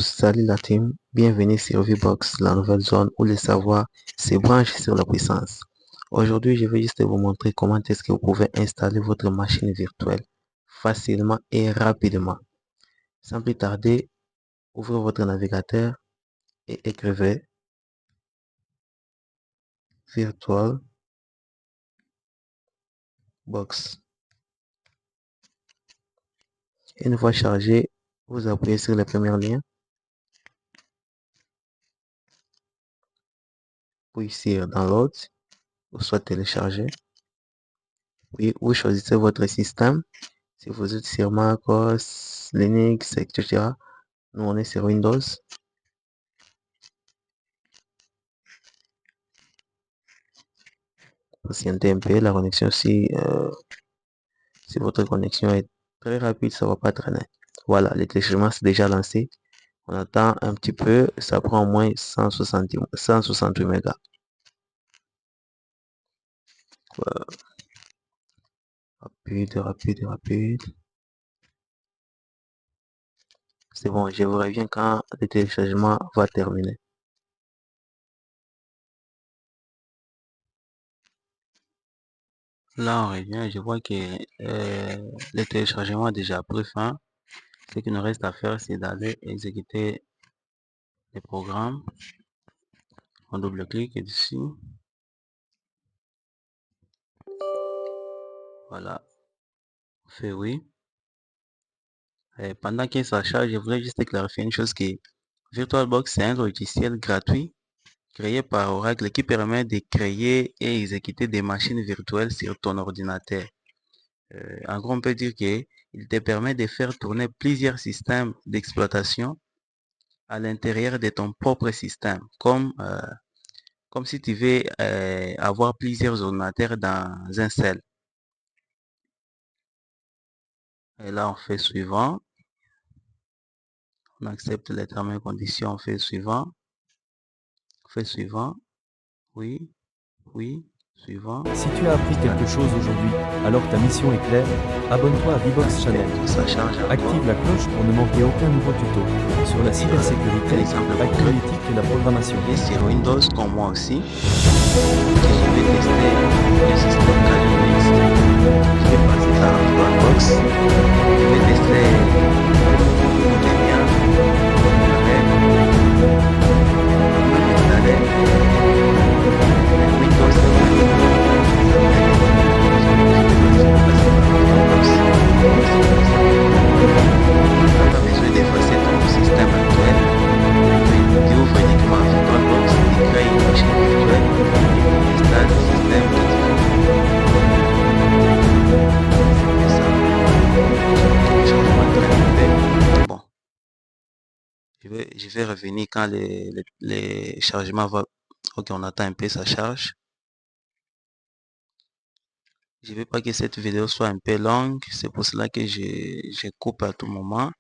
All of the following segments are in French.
salut la team, bienvenue sur VBox, la nouvelle zone où le savoir se branche sur la puissance. Aujourd'hui, je vais juste vous montrer comment est-ce que vous pouvez installer votre machine virtuelle facilement et rapidement. Sans plus tarder, ouvrez votre navigateur et écrivez VirtualBox. Une fois chargé, vous appuyez sur le premier lien, puis sur Download, ou soit télécharger. Puis vous choisissez votre système. Si vous êtes sur MacOS, Linux, etc. Nous, on est sur Windows. Patientez un peu, la connexion, si votre connexion est très rapide, ça va pas traîner. Voilà, le téléchargement c'est déjà lancé. On attend un petit peu, ça prend au moins 168 mégas. Rapide. C'est bon, je vous reviens quand le téléchargement va terminer. Là, on revient, je vois que le téléchargement a déjà pris fin. Ce qu'il nous reste à faire, c'est d'aller exécuter les programmes. On double-clique ici. Voilà. On fait oui. Et pendant que ça charge, je voulais juste clarifier une chose qui VirtualBox, c'est un logiciel gratuit créé par Oracle qui permet de créer et exécuter des machines virtuelles sur ton ordinateur. En gros, on peut dire qu'il te permet de faire tourner plusieurs systèmes d'exploitation à l'intérieur de ton propre système, comme si tu veux avoir plusieurs ordinateurs dans un seul. Et là, on fait suivant. On accepte les termes et conditions, on fait suivant. On fait suivant. Oui, suivant. Si tu as appris quelque chose aujourd'hui, alors ta mission est claire. Abonne-toi à VBox Channel. Active la cloche pour ne manquer aucun nouveau tuto sur la cybersécurité, l'actualité et la programmation. Et sur Windows comme moi aussi. Je vais tester le système Kali Linux. Je vais passer par VirtualBox. Je vais tester les liens. Je vais revenir quand les chargements va. Ok, on attend un peu, ça charge. Je veux pas que cette vidéo soit un peu longue, c'est pour cela que je coupe à tout moment.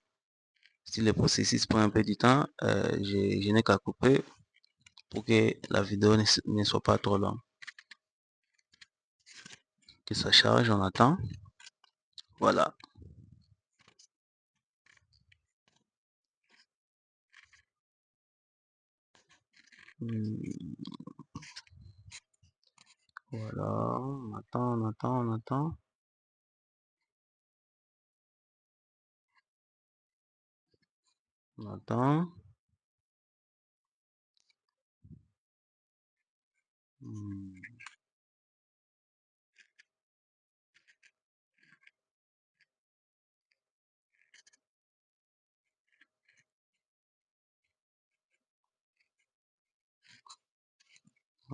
Si le processus prend un peu du temps, je n'ai qu'à couper pour que la vidéo ne soit pas trop longue. Que ça charge, on attend. Voilà. Voilà, on attend. On attend.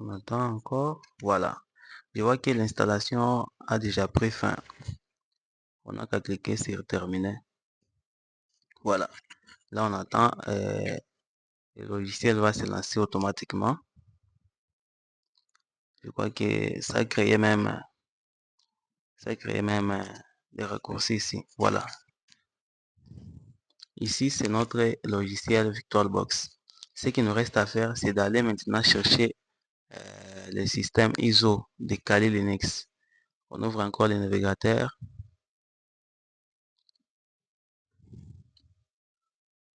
On attend encore. Voilà. Je vois que l'installation a déjà pris fin. On n'a qu'à cliquer sur terminer. Voilà. Là, on attend. Le logiciel va se lancer automatiquement. Je crois que ça a créé même des raccourcis ici. Voilà. Ici, c'est notre logiciel VirtualBox. Ce qu'il nous reste à faire, c'est d'aller maintenant chercher le système ISO de Kali Linux. On ouvre encore le navigateur.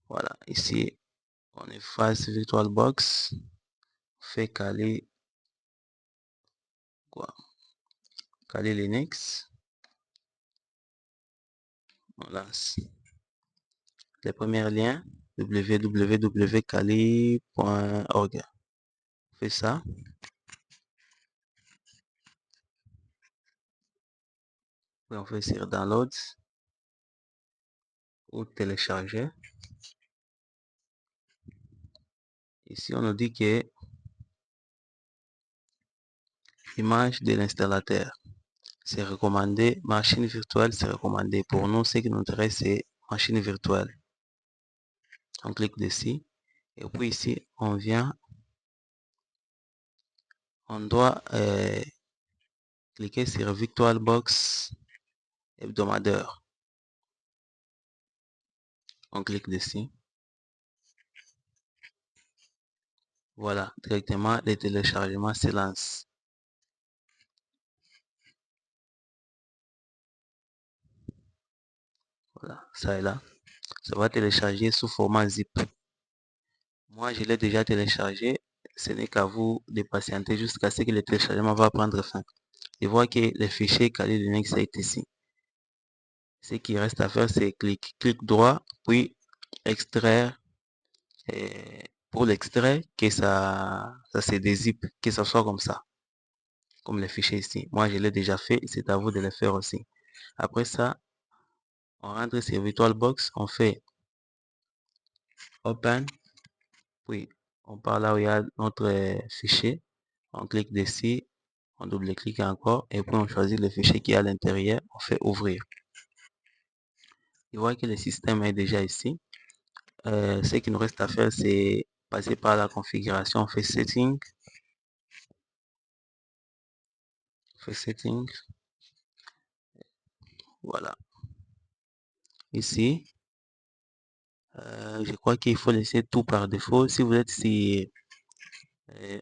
Voilà, ici, On efface VirtualBox, on fait caler caler Linux, on lance les premiers liens www.kali.org. On fait ça. Puis on fait sur Downloads ou télécharger. Ici, on nous dit que image de l'installateur. C'est recommandé, machine virtuelle, c'est recommandé. Pour nous, ce qui nous intéresse, c'est machine virtuelle. On clique dessus. Et puis ici, on vient, on doit cliquer sur VirtualBox hebdomadaire. On clique dessus. Voilà, directement, les téléchargements se lancent. Voilà, ça est là. Ça va télécharger sous format zip. Moi, je l'ai déjà téléchargé. Ce n'est qu'à vous de patienter jusqu'à ce que le téléchargement va prendre fin. Et voir que le fichier Kali Linux est ici. Ce qui reste à faire, c'est clic droit, puis extraire. Et pour l'extrait, que ça se dézippe, que ça soit comme ça. Comme le fichier ici. Moi, je l'ai déjà fait. C'est à vous de le faire aussi. Après ça, on rentre sur VirtualBox. On fait Open. Puis, on part là où il y a notre fichier. On clique dessus. On double-clique encore. Et puis, on choisit le fichier qui est à l'intérieur. On fait Ouvrir. Il voit que le système est déjà ici. Ce qu'il nous reste à faire, c'est passer par la configuration. On fait Setting. Voilà. Ici, je crois qu'il faut laisser tout par défaut. Si vous êtes si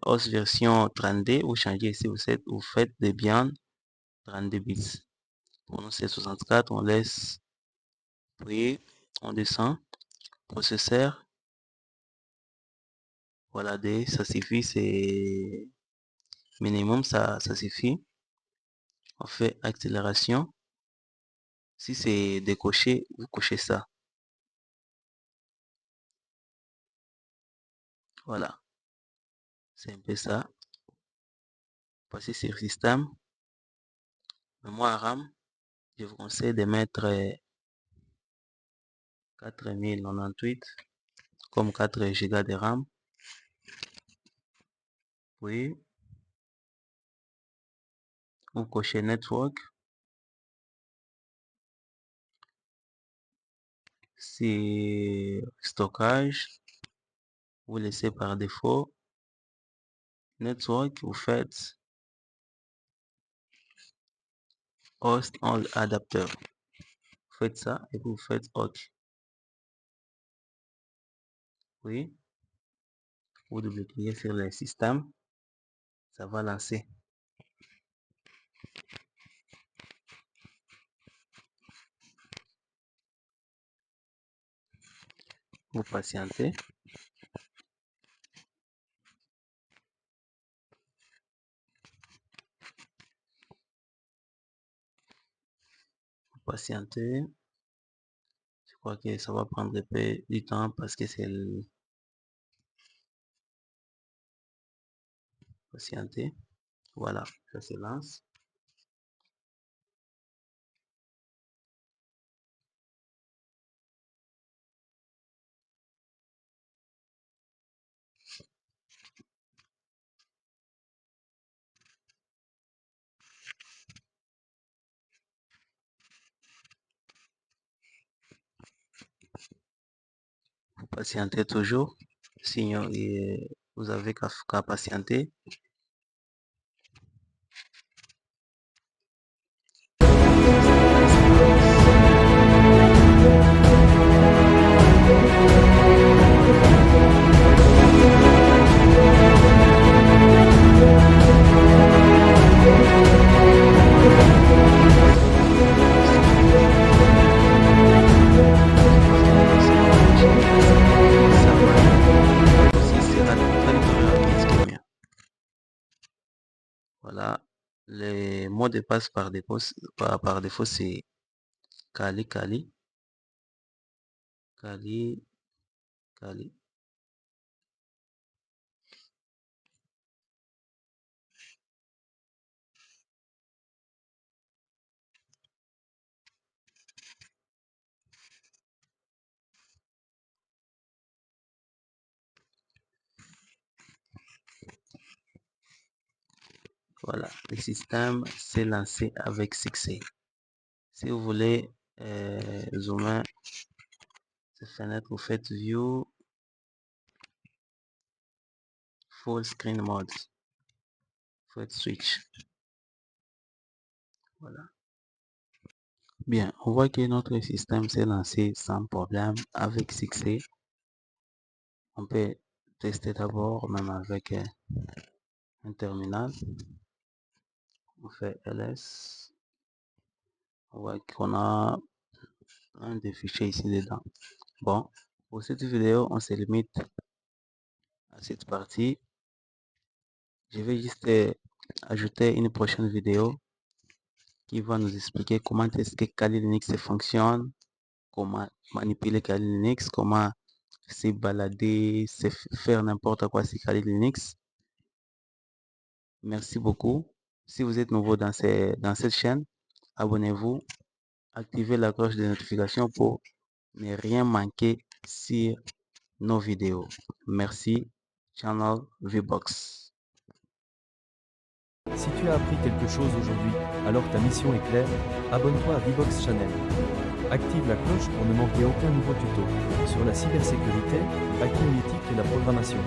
OS version 32, vous changez ici, vous faites des Beyond 32 bits. Pour nous, c'est 64. On laisse. Puis, on descend. Processeur. Voilà, ça suffit. C'est minimum, ça suffit. On fait accélération. Si c'est décoché, vous cochez ça. Voilà. C'est un peu ça. Passer sur système. Mémoire RAM. Je vous conseille de mettre 4098 comme 4 Go de RAM. Puis, vous cochez Network. C'est stockage. Vous laissez par défaut. Network, vous faites Host on Adapter. Vous faites ça et vous faites OK. Oui. Vous double-cliquez sur le système. Ça va lancer. Vous patientez. Vous patientez. Je crois que ça va prendre un peu du temps parce que c'est le... Patientez. Voilà, ça se lance. Vous patientez toujours. Sinon, vous avez qu'à patienter. mot de passe par défaut, c'est Kali. Voilà, le système s'est lancé avec succès. Si vous voulez zoomer cette fenêtre, vous faites View, Full Screen Mode, vous faites Switch. Voilà. Bien, on voit que notre système s'est lancé sans problème, avec succès. On peut tester d'abord, même avec un terminal. On fait ls. On voit qu'on a un des fichiers ici dedans. Bon, pour cette vidéo, on se limite à cette partie. Je vais juste ajouter une prochaine vidéo qui va nous expliquer comment est-ce que Kali Linux fonctionne, comment manipuler Kali Linux, comment se balader, faire n'importe quoi sur Kali Linux. Merci beaucoup. Si vous êtes nouveau dans cette chaîne, abonnez-vous, activez la cloche de notification pour ne rien manquer sur nos vidéos. Merci, Channel VBox. Si tu as appris quelque chose aujourd'hui, alors ta mission est claire, abonne-toi à VBox Channel. Active la cloche pour ne manquer aucun nouveau tuto sur la cybersécurité, hacking éthique et la programmation.